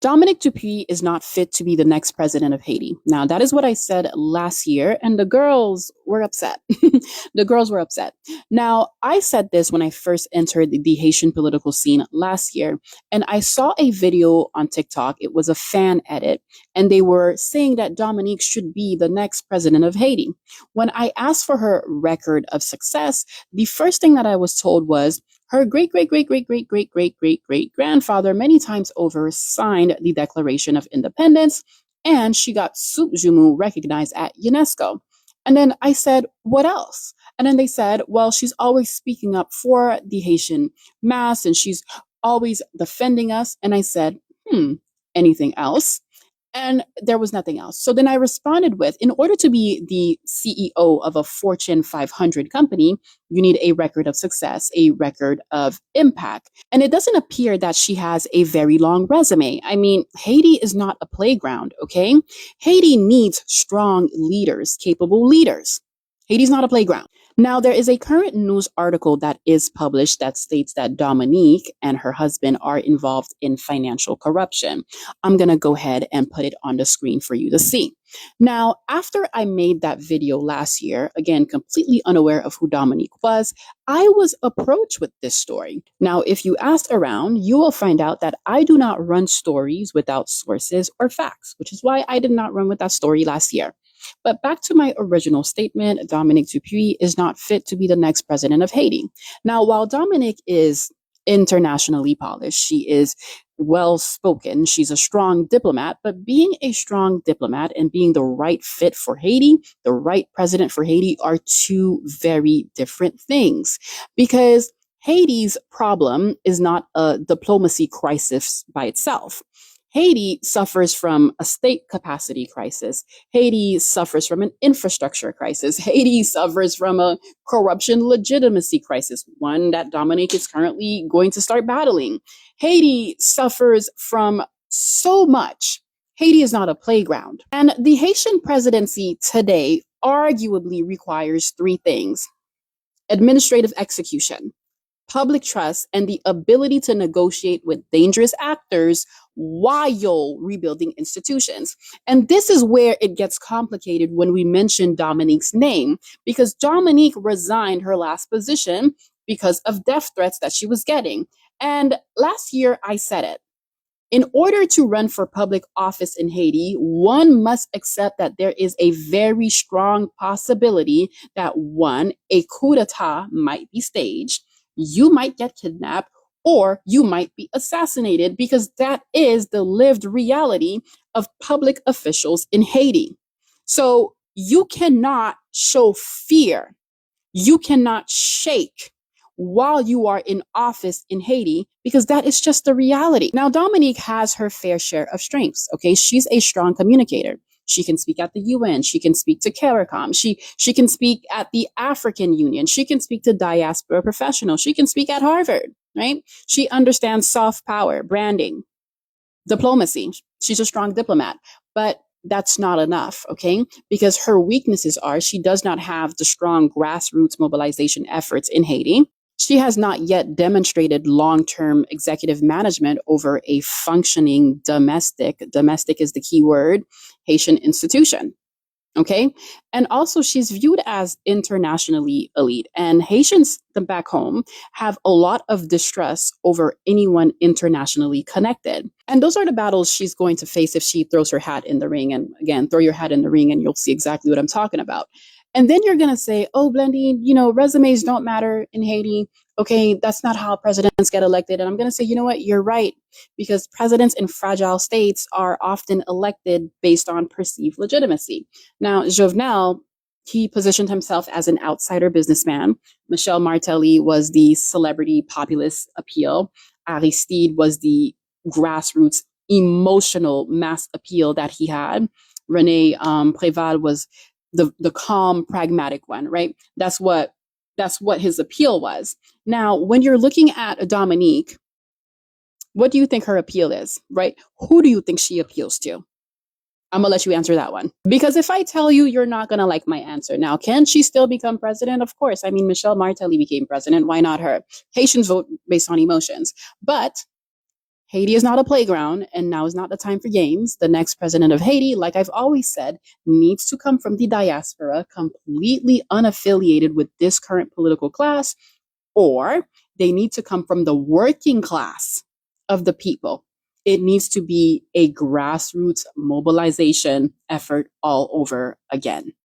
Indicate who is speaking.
Speaker 1: Dominique Dupuy is not fit to be the next president of Haiti. Now, that is what I said last year, and the girls were upset. The girls were upset. Now, I said this when I first entered the Haitian political scene last year, and I saw a video on TikTok. It was a fan edit, and they were saying that Dominique should be the next president of Haiti. When I asked for her record of success, the first thing that I was told was, her great, great, great, great, great, great, great, great, great grandfather many times over signed the Declaration of Independence, and she got Jumu recognized at UNESCO. And then I said, what else? And then they said, well, she's always speaking up for the Haitian mass and she's always defending us. And I said, anything else? And there was nothing else. So then I responded with, in order to be the CEO of a Fortune 500 company, you need a record of success, a record of impact. And it doesn't appear that she has a very long resume. I mean, Haiti is not a playground, okay? Haiti needs strong leaders, capable leaders. Haiti's not a playground. Now, there is a current news article that is published that states that Dominique and her husband are involved in financial corruption. I'm going to go ahead and put it on the screen for you to see. Now, after I made that video last year, again, completely unaware of who Dominique was, I was approached with this story. Now, if you ask around, you will find out that I do not run stories without sources or facts, which is why I did not run with that story last year. But back to my original statement, Dominique Dupuy is not fit to be the next president of Haiti. Now, while Dominique is internationally polished, she is well-spoken, she's a strong diplomat, but being a strong diplomat and being the right fit for Haiti, the right president for Haiti are two very different things. Because Haiti's problem is not a diplomacy crisis by itself. Haiti suffers from a state capacity crisis. Haiti suffers from an infrastructure crisis. Haiti suffers from a corruption legitimacy crisis, one that Dominique is currently going to start battling. Haiti suffers from so much. Haiti is not a playground. And the Haitian presidency today arguably requires three things: administrative execution, public trust, and the ability to negotiate with dangerous actors while rebuilding institutions. And this is where it gets complicated when we mention Dominique's name, because Dominique resigned her last position because of death threats that she was getting. And last year, I said it. In order to run for public office in Haiti, one must accept that there is a very strong possibility that, one, a coup d'etat might be staged, you might get kidnapped, or you might be assassinated, because that is the lived reality of public officials in Haiti. So you cannot show fear. You cannot shake while you are in office in Haiti, because that is just the reality. Now, Dominique has her fair share of strengths, okay? She's a strong communicator. She can speak at the UN. She can speak to CARICOM. She can speak at the African Union. She can speak to diaspora professionals. She can speak at Harvard, right? She understands soft power, branding, diplomacy. She's a strong diplomat, but that's not enough, okay? Because her weaknesses are she does not have the strong grassroots mobilization efforts in Haiti. She has not yet demonstrated long-term executive management over a functioning domestic is the key word, Haitian institution, okay? And also she's viewed as internationally elite, and Haitians back home have a lot of distrust over anyone internationally connected. And those are the battles she's going to face if she throws her hat in the ring. And again, throw your hat in the ring and you'll see exactly what I'm talking about. And then you're going to say, oh, Blendine, resumes don't matter in Haiti. Okay, that's not how presidents get elected. And I'm going to say, you know what? You're right. Because presidents in fragile states are often elected based on perceived legitimacy. Now, Jovenel, he positioned himself as an outsider businessman. Michel Martelly was the celebrity populist appeal. Aristide was the grassroots emotional mass appeal that he had. Rene Préval was the calm, pragmatic one, right? That's what his appeal was. Now, when you're looking at Dominique, what do you think her appeal is, right? Who do you think she appeals to? I'm gonna let you answer that one. Because if I tell you, you're not gonna like my answer. Now, can she still become president? Of course. I mean, Michel Martelly became president. Why not her? Haitians vote based on emotions. But Haiti is not a playground, and now is not the time for games. The next president of Haiti, like I've always said, needs to come from the diaspora, completely unaffiliated with this current political class, or they need to come from the working class of the people. It needs to be a grassroots mobilization effort all over again.